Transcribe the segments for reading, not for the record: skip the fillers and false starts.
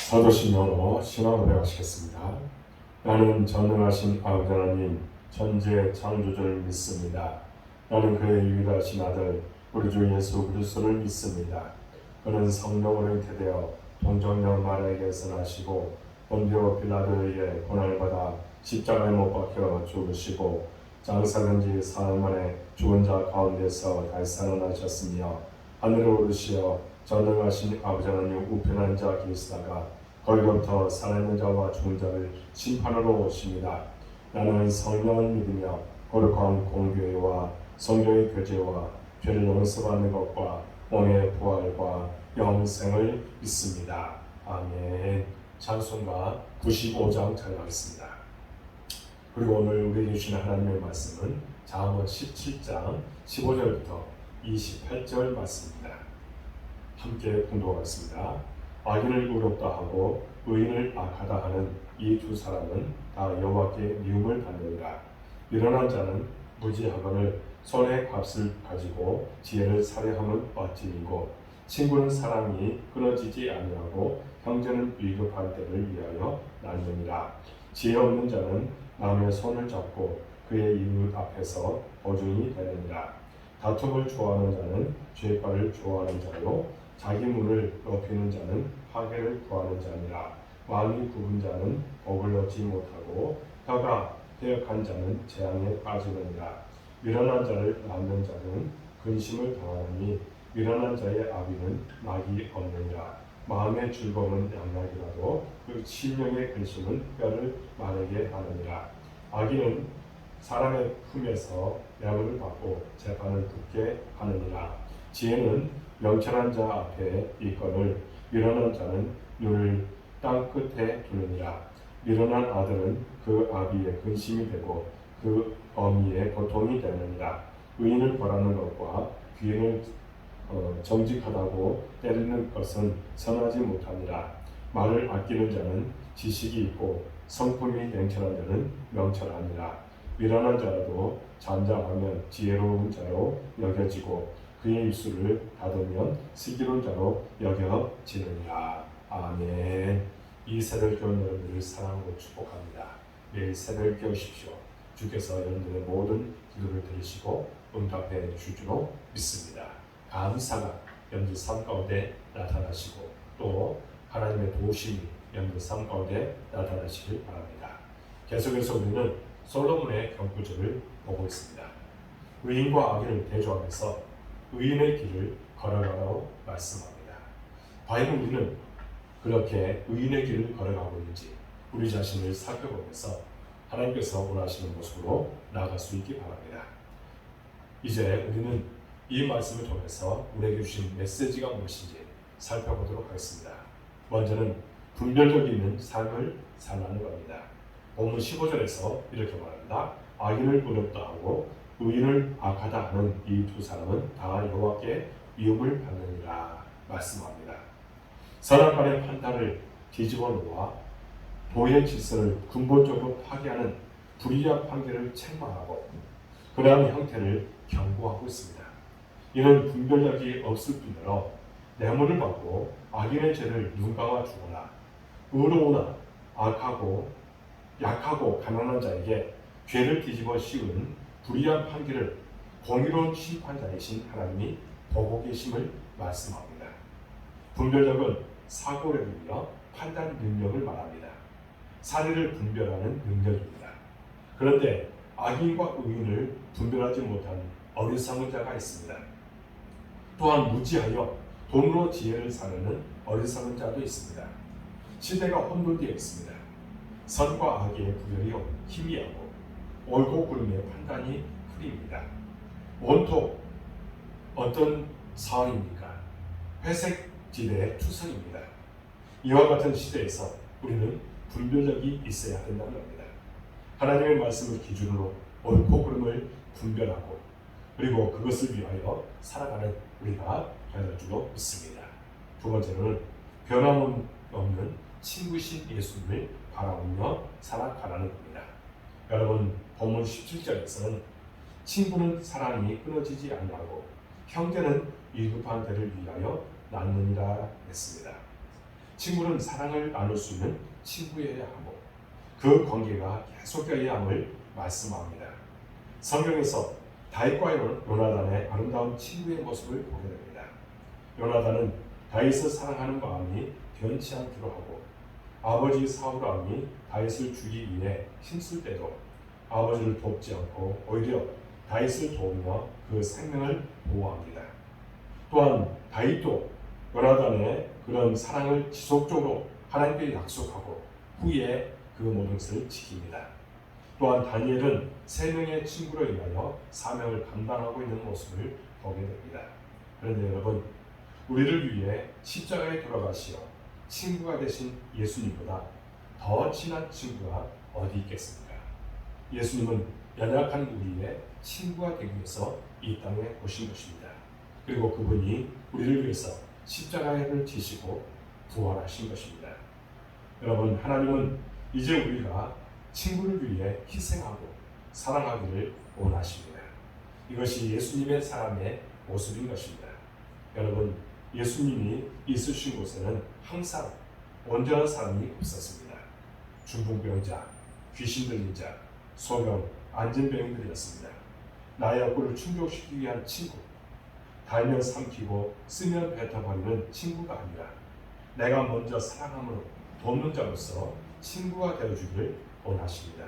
사도신경으로 신앙을 배우시겠습니다. 나는 전능하신 아버지 하나님 천지의 창조주를 믿습니다. 나는 그의 유일하신 아들 우리 주 예수 그리스도를 믿습니다. 그는 성령으로 잉태되어 동정녀 마리아에게서 나시고 본디오 빌라도에 의해 고난을 받아 십자가에 못 박혀 죽으시고 장사된 지 사흘 만에 죽은 자 가운데서 다시 살아나셨으며 하늘에 오르시어 전능하신 아버지 하나님 우편한 자 계시다가 거기로부터 살아있는 자와 죽은 자를 심판하러 오십니다. 나는 성령을 믿으며 거룩한 공교회와 성령의 교제와 죄를 용서받는 것과 몸의 부활과 영생을 믿습니다. 아멘. 찬송가 95장 찬양하겠습니다. 그리고 오늘 우리에게 주신 하나님의 말씀은 잠언 17장 15절부터 28절 말씀입니다. 함께 공독하겠습니다. 악인을 의롭다 하고 의인을 악하다 하는 이 두 사람은 다 여호와께 미움을 받느니라. 미련한 자는 무지하거늘 손의 값을 가지고 지혜를 살해함은 어찌이고 친구는 사랑이 끊어지지 아니하고 형제는 위급한 때를 위하여 나누니라. 지혜 없는 자는 남의 손을 잡고 그의 이웃 앞에서 보증이 되느니라. 다툼을 좋아하는 자는 죄과를 좋아하는 자요 자기 문을 높이는 자는 파괴를 구하는 자니라. 마음이 굽은 자는 복을 얻지 못하고 혀가 패역한 자는 재앙에 빠지느니라. 미련한 자를 낳는 자는 근심을 당하니 미련한 자의 아비는 낙이 없느니라. 마음의 즐거움은 양락이라도 그 심령의 근심은 뼈를 마르게 하느니라. 악인은 사람의 품에서 뇌물을 받고 재판을 붙게 하느니라. 지혜는 명철한 자 앞에 이건을 미련한 자는 눈을 땅 끝에 두느니라. 미련한 아들은 그 아비의 근심이 되고 그 어미의 고통이 되느니라. 의인을 벌하는 것과 귀인을 정직하다고 때리는 것은 선하지 못하니라. 말을 아끼는 자는 지식이 있고 성품이 냉철한 자는 명철하니라. 미련한 자라도 잠잠하면 지혜로운 자로 여겨지고 그의 입술을 닫으면 슬기로운 자로 여겨지느니라. 아멘. 이 새벽 교회 여러분들을 사랑으로 축복합니다. 매일 새벽 깨우십시오. 주께서 여러분들의 모든 기도를 들으시고 응답해 주주로 믿습니다. 감사가 여러분들 삶 가운데 나타나시고 또 하나님의 도우심이 여러분들 삶 가운데 나타나시길 바랍니다. 계속해서 우리는 솔로몬의 경구절을 보고 있습니다. 의인과 악인을 대조하면서 의인의 길을 걸어가라고 말씀합니다. 과연 우리는 그렇게 의인의 길을 걸어가고 있는지 우리 자신을 살펴보면서 하나님께서 원하시는 모습으로 나아갈 수 있기 바랍니다. 이제 우리는 이 말씀을 통해서 우리에게 주신 메시지가 무엇인지 살펴보도록 하겠습니다. 먼저는 분별력 있는 삶을 살라는 겁니다. 본문 15절에서 이렇게 말합니다. 악인을 의롭다 하고 의인을 악하다 하는 이 두 사람은 다 여호와께 미움을 받느니라 말씀합니다. 선악간의 판단을 뒤집어 놓아 도의 질서를 근본적으로 파괴하는 불의한 판결을 책망하고 그러한 형태를 경고하고 있습니다. 이는 분별력이 없을 뿐더러 뇌물을 받고 악인의 죄를 눈감아 주거나 의로우나 악하고 약하고 가난한 자에게 죄를 뒤집어 씌우는 불의한 판결을 공의로운 심판자이신 하나님이 보고 계심을 말씀합니다. 분별력은 사고력이며 판단 능력을 말합니다. 사리를 분별하는 능력입니다. 그런데 악인과 의인을 분별하지 못한 어리석은 자가 있습니다. 또한 무지하여 돈으로 지혜를 사려는 어리석은 자도 있습니다. 시대가 혼돈되어 있습니다. 선과 악의 구별이 희미하고 옳고 그름의 판단이 흐립니다. 온통 어떤 상황입니까? 회색 지대의 투성입니다. 이와 같은 시대에서 우리는 분별력이 있어야 된다는 겁니다. 하나님의 말씀을 기준으로 옳고 그름을 분별하고 그리고 그것을 위하여 살아가는 우리가 되는 줄로 믿습니다. 두 번째는 변함없는 친구신 예수님을 바라보며 살아가라는 겁니다. 여러분 본문 17절에서는 친구는 사랑이 끊어지지 아니하고 형제는 위급한 때를 위하여 낳느니라 했습니다. 친구는 사랑을 나눌 수 있는 친구여야 하고 그 관계가 계속되어야 함을 말씀합니다. 성경에서 다윗과 요나단의 아름다운 친구의 모습을 보게 됩니다. 요나단은 다윗을 사랑하는 마음이 변치 않기로 하고 아버지 사울 왕이 다윗을 죽이기 위해 힘쓸 때도 아버지를 돕지 않고 오히려 다윗을 도우며 그 생명을 보호합니다. 또한 다윗도 요나단의 그런 사랑을 지속적으로 하나님께 약속하고 후에 그 모든 것을 지킵니다. 또한 다니엘은 세 명의 친구로 인하여 사명을 감당하고 있는 모습을 보게 됩니다. 그런데 여러분, 우리를 위해 십자가에 돌아가시어 친구가 되신 예수님보다 더 친한 친구가 어디 있겠습니까? 예수님은 연약한 우리의 친구가 되기 위해서 이 땅에 오신 것입니다. 그리고 그분이 우리를 위해서 십자가를 지시고 부활하신 것입니다. 여러분, 하나님은 이제 우리가 친구를 위해 희생하고 사랑하기를 원하십니다. 이것이 예수님의 사랑의 모습인 것입니다. 여러분, 예수님이 있으신 곳에는 항상 온전한 사람이 없었습니다. 중풍병자, 귀신 들린 자, 소병, 안진병들이었습니다. 나의 욕구를 충족시키기 위한 친구, 달면 삼키고 쓰면 뱉어버리는 친구가 아니라 내가 먼저 사랑함으로 돕는 자로서 친구가 되어주기를 원하십니다.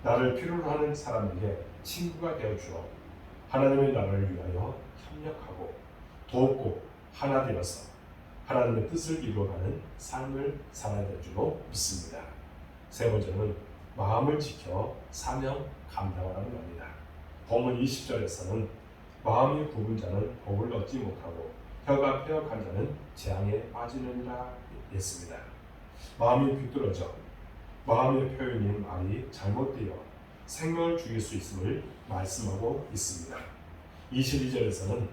나를 필요로 하는 사람에게 친구가 되어주어 하나님의 나라를 위하여 협력하고 돕고 하나 되어서 하나님의 뜻을 이루어가는 삶을 살아야 될 줄로 믿습니다. 세 번째는 마음을 지켜 사명 감당하라는 겁니다. 본문 20절에서는 마음이 굽은 자는 복을 얻지 못하고 혀가 패역한 자는 재앙에 빠지느니라 했습니다. 마음이 비뚤어져 마음의 표현인 말이 잘못되어 생명을 죽일 수 있음을 말씀하고 있습니다. 22절에서는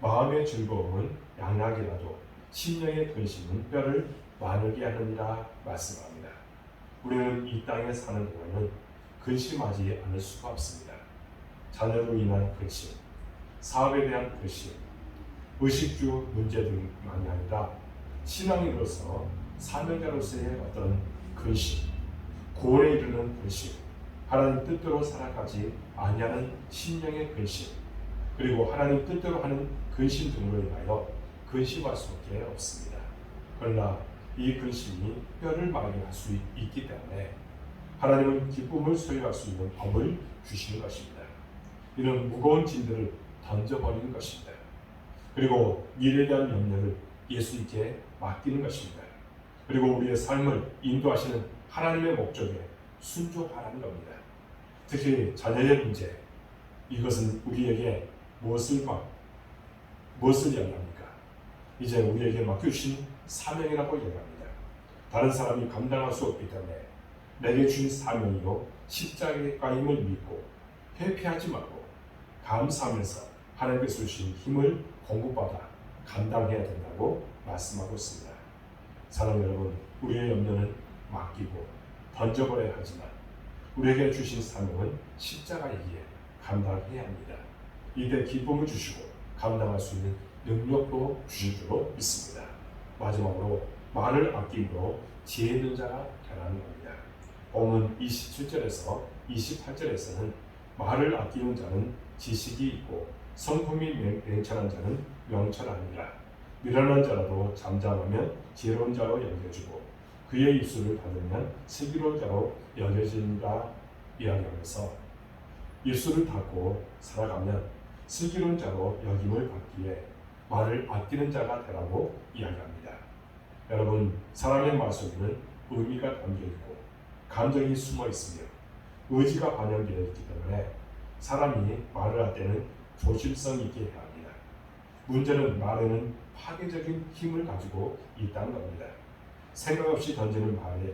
마음의 즐거움은 양약이라도 심령의 근심은 뼈를 마르게 하느니라 말씀합니다. 우리는 이 땅에 사는 동안은 근심하지 않을 수가 없습니다. 자녀로 인한 근심, 사업에 대한 근심, 의식주 문제 등만이 아니라 신앙인으로서 사명자로서의 어떤 근심, 고을에 이르는 근심, 하나님 뜻대로 살아가지 아니하는 심령의 근심, 그리고 하나님 뜻대로 하는 근심 등으로 인하여 근심할 수밖에 없습니다. 그러나 이 근심이 뼈를 마르게 할 수 있기 때문에 하나님은 기쁨을 소유할 수 있는 법을 주시는 것입니다. 이는 무거운 짐들을 던져버리는 것입니다. 그리고 미래에 대한 염려를 예수님께 맡기는 것입니다. 그리고 우리의 삶을 인도하시는 하나님의 목적에 순종하라는 겁니다. 특히 자녀의 문제, 이것은 우리에게 무엇을 이야기합니까? 이제 우리에게 맡겨주신 사명이라고 이야기합니다. 다른 사람이 감당할 수 없기 때문에 내게 주신 사명이요 십자가임을 믿고 회피하지 말고 감사하면서 하나님께서 주신 힘을 공급받아 감당해야 된다고 말씀하고 있습니다. 사랑하는 여러분, 우리의 염려는 맡기고 던져버려야 하지만 우리에게 주신 사명은 십자가이기에 감당해야 합니다. 이때 기쁨을 주시고 감당할 수 있는 능력도 주실 줄로 믿습니다. 마지막으로 말을 아낌으로 지혜 있는 자가 되라는 겁니다. 본문 27절에서 28절에서는 말을 아끼는 자는 지식이 있고 성품이 냉철한 자는 명철하니라. 미련한 자라도 잠잠하면 지혜로운 자로 여겨지고 그의 입술을 닫으면 슬기로운 자로 여겨진다 이야기하면서 입술을 닫고 살아가면 슬기로운 자로 여김을 받기에 말을 아끼는 자가 되라고 이야기합니다. 여러분, 사람의 말 속에는 의미가 담겨있고 감정이 숨어 있으며 의지가 반영되어 있기 때문에 사람이 말을 할 때는 조심성 있게 해야 합니다. 문제는 말에는 파괴적인 힘을 가지고 있다는 겁니다. 생각 없이 던지는 말에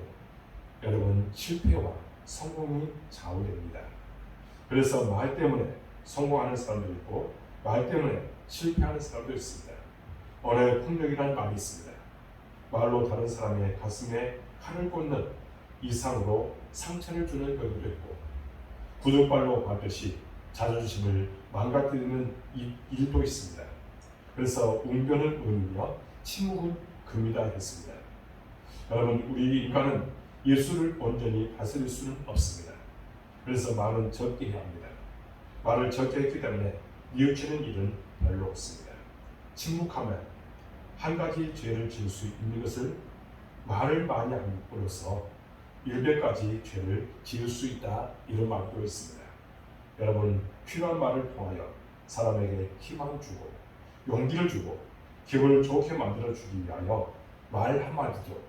여러분 실패와 성공이 좌우됩니다. 그래서 말 때문에 성공하는 사람도 있고 말 때문에 실패하는 사람도 있습니다. 언어의 폭력이라는 말이 있습니다. 말로 다른 사람의 가슴에 칼을 꽂는 이상으로 상처를 주는 경우도 있고 구두발로 밟듯이 자존심을 망가뜨리는 일도 있습니다. 그래서 웅변은 은이며 침묵은 금이다 했습니다. 여러분, 우리 인간은 예수를 온전히 다스릴 수는 없습니다. 그래서 말은 적게 해야 합니다. 말을 적게 했기 때문에 뉘우치는 일은 별로 없습니다. 침묵하면 한 가지 죄를 지을 수 있는 것을 말을 많이 함으로써 100가지 죄를 지을 수 있다, 이런 말도 있습니다. 여러분, 필요한 말을 통하여 사람에게 희망을 주고 용기를 주고 기분을 좋게 만들어주기 위하여 말 한마디도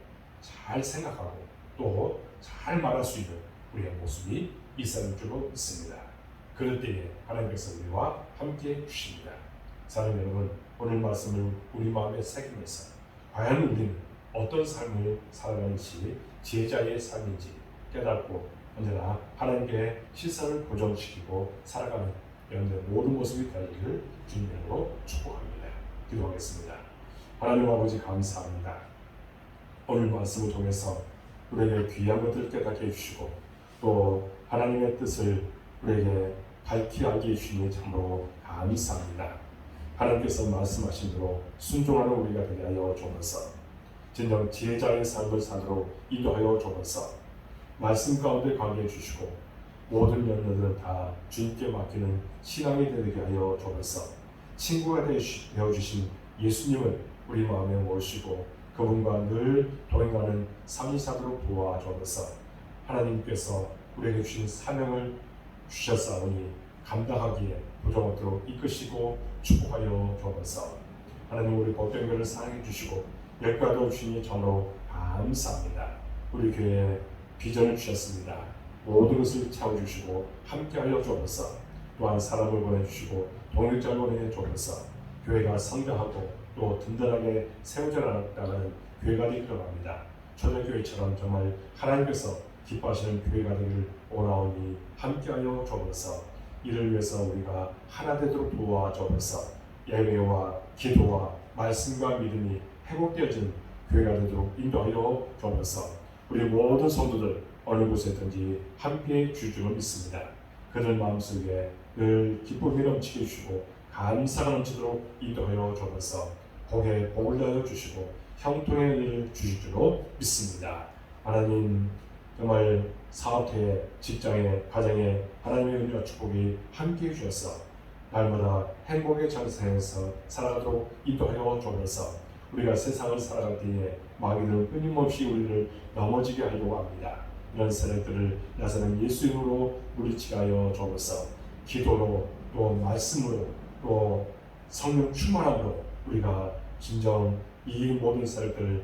잘 생각하고 또 잘 말할 수 있는 우리의 모습이 있을 줄로 믿습니다. 그럴 때에 하나님께서 우리와 함께 해주십니다. 사랑하는 여러분, 오늘 말씀을 우리 마음에 새기면서 과연 우리는 어떤 삶을 살아가는지, 제자의 삶인지 깨닫고 언제나 하나님께 시선을 고정시키고 살아가는 여러분의 모든 모습이 되기를 주님으로 축복합니다. 기도하겠습니다. 하나님 아버지, 감사합니다. 오늘 말씀을 통해서 우리에게 귀한 것들을 깨닫게 해주시고 또 하나님의 뜻을 우리에게 밝히 알게 해주시니 참으로 감사합니다. 하나님께서 말씀하신 대로 순종하는 우리가 되게 하여 주옵소서. 진정 제자의 삶을 사도록 인도하여 주옵소서. 말씀 가운데 가게 해주시고 모든 연료들은 다 주님께 맡기는 신앙이 되게 하여 주옵소서. 친구가 되어주신 예수님을 우리 마음에 모시고 그분과 늘 동행하는 삶이 사도록 도와주옵소서. 하나님께서 우리에게 주신 사명을 주셨사오니 감당하기에 부족하도록 이끄시고 축복하여 주옵소서. 하나님, 우리 복된교를 사랑해 주시고 열과도 주시니 정으로 감사합니다. 우리 교회에 비전을 주셨습니다. 모든 것을 채워주시고 함께하여 주옵소서. 또한 사람을 보내주시고 동역자를 보내주옵소서. 교회가 성장하고 또 든든하게 세워져 나가는 교회가 되기를 바랍니다. 초대교회처럼 정말 하나님께서 기뻐하시는 교회가 되기를 원하오니 함께하여 주옵소서. 이를 위해서 우리가 하나 되도록 도와주옵소서. 예배와 기도와 말씀과 믿음이 회복되어지는 교회가 되도록 인도하여 주옵소서. 우리 모든 성도들 어느 곳에 있든지 함께해 주실 줄 믿습니다. 그들 마음속에 늘 기쁨이 넘치게 해주시고 감사가 넘치도록 인도하여 주옵소서. 복에 복을 더하여 주시고 형통의 은혜를 주실 줄로 믿습니다. 하나님, 정말 사업에, 직장에, 가정에 하나님의 은혜와 축복이 함께해 주셔서 날마다 행복의 장세에서 살아가도록 인도하여 주옵소서. 우리가 세상을 살아갈 때에 마귀는 끊임없이 우리를 넘어지게 하려고 합니다. 이런 세력들을 나서는 예수 이름으로 물리치게 하여 주옵소서. 기도로 또 말씀으로 또 성령 충만함으로 우리가 진정 이 모든 세력들을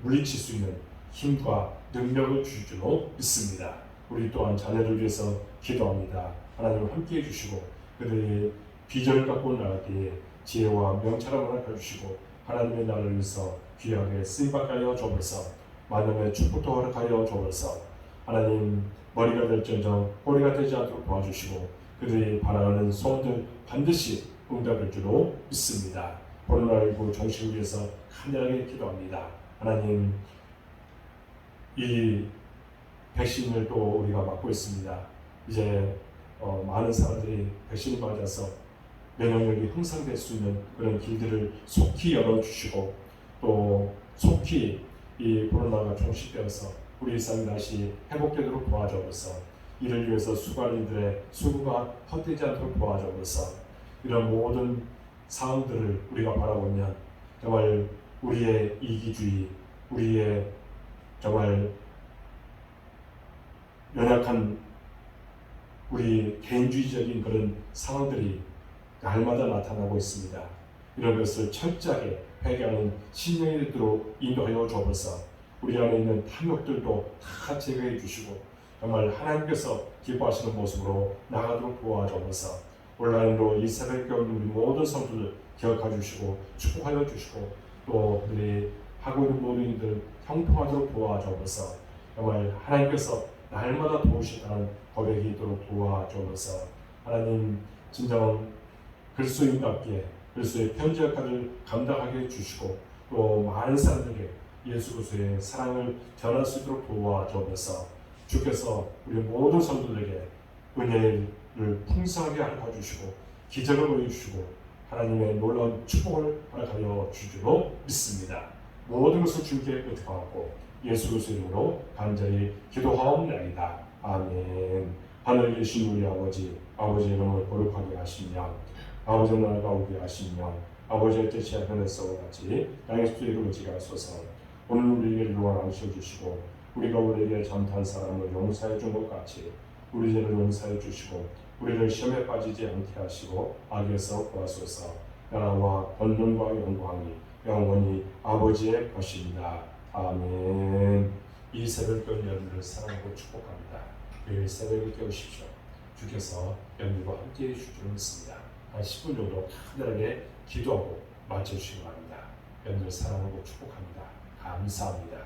물리칠 수 있는 힘과 능력을 주실 줄로 믿습니다. 우리 또한 자녀를 위해서 기도합니다. 하나님을 함께해 주시고 그들이 비전을 갖고 나갈 때에 지혜와 명철함을 허락해 주시고 하나님의 나라를 위해서 귀하게 쓰임받게 하여 주옵소서. 만남의 축복도 허락하여 주옵소서. 하나님, 머리가 될지언정 꼬리가 되지 않도록 도와주시고 그들이 바라는 소원들 반드시 응답할 줄로 믿습니다. 코로나19 종식을 위해서 간절하게 기도합니다. 하나님, 이 백신을 또 우리가 맞고 있습니다. 이제 많은 사람들이 백신을 맞아서 면역력이 향상될 수 있는 그런 길들을 속히 열어주시고 또 속히 이 코로나가 종식되어서 우리 삶이 다시 회복되도록 도와주옵소서. 이를 위해서 수고하는 이들의 수고가 헛되지 않도록 도와주옵소서. 이런 모든 상황들을 우리가 바라보면 정말 우리의 이기주의, 우리의 정말 연약한 우리 개인주의적인 그런 상황들이 날마다 나타나고 있습니다. 이런 것을 철저하게 회개하는 신령이 되도록 인도하여 주옵소서. 우리 안에 있는 탐욕들도 다 제거해 주시고 정말 하나님께서 기뻐하시는 모습으로 나가도록 도와주옵소서. 온라인으로 이 새벽에 오는 우리 모든 성도들 기억해 주시고 축복하여 주시고 또 그들이 하고 있는 모든 일들 형통하도록 도와주옵소서. 정말 하나님께서 날마다 도우시다는 고백이 있도록 도와주옵소서. 하나님, 진정 그리스도인답게 그리스도의 편지 역할을 감당하게 해주시고 또 많은 사람들에게 예수 그리스도의 사랑을 전할 수 있도록 도와주옵소서. 주께서 우리 모든 성도들에게 은혜를 풍성하게 허락해 주시고 기적을 보여주시고 하나님의 놀라운 축복을 허락하여 주시기로 믿습니다. 모든 것을 주께 의탁하고 예수 그리스도 이름으로 간절히 기도하옵나이다. 아멘. 하늘에 계신 우리 아버지, 아버지의 이름을 거룩하게 하시며 아버지의 나라가 오게 하시며 아버지의 뜻이 하늘에서 같이 땅에서도 이루어지게 하소서. 오늘 우리에게 일용할 안식을 주시고 우리가 우리에게 잘못한 사람을 용서해 준 것 같이 우리 죄를 용서해 주시고 우리를 시험에 빠지지 않게 하시고 악에서 구하소서. 나라와 권능과 영광이 영원히 아버지의 것입니다. 아멘. 이 새벽별 여러분을 사랑하고 축복합니다. 매일 새벽을 깨우십시오. 주께서 여러분과 함께 해주실 줄 믿습니다. 한 10분 정도 간단하게 기도하고 마쳐주시기 바랍니다. 여러분을 사랑하고 축복합니다. 감사합니다.